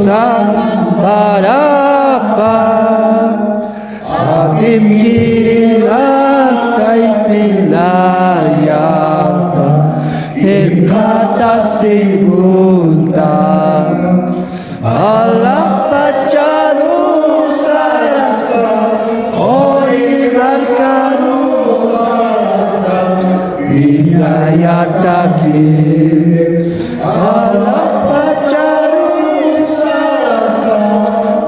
Sa harapan ating kinilakay pilayapan hikatasing buntang Allah pacaru sarasa oi markaru sarasa wilayah takir Allah pacaru sarasa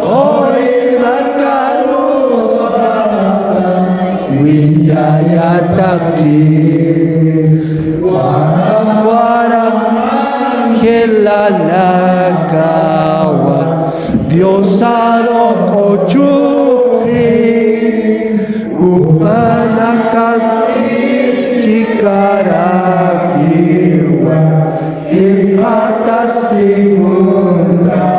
oi markaru sarasa wilayah takir warang kilala kawan Dios Roh Jupri upanakan cikarakiwa ikatasi munda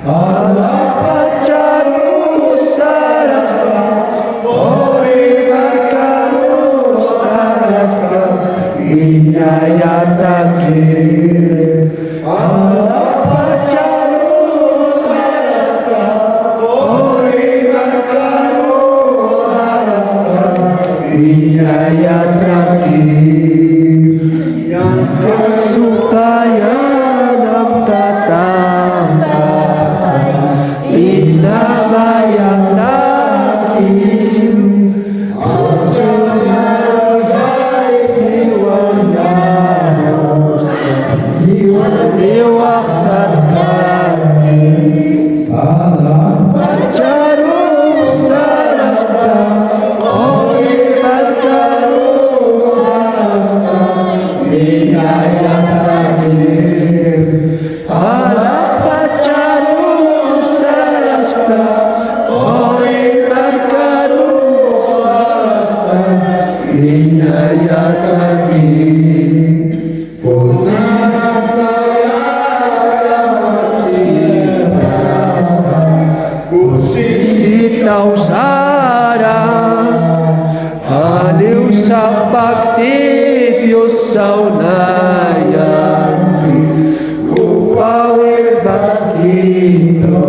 Allah pacaru sarasa oi markaru sarasa inaya takir Allah inayat terakhir yang supaya dalam tatambah inama yang takdir jangan baik jiwanya diwaksakan Allah pacaru sarasta Allah pacaru sarasta oi markaru sarasta inayat takir sitaw sara aliw sa bakti Diyos saunayan upawil baskito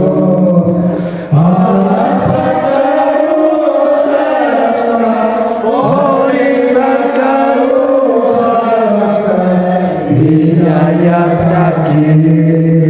Allah pacaru sarasta oi markaru sarasta inayat takir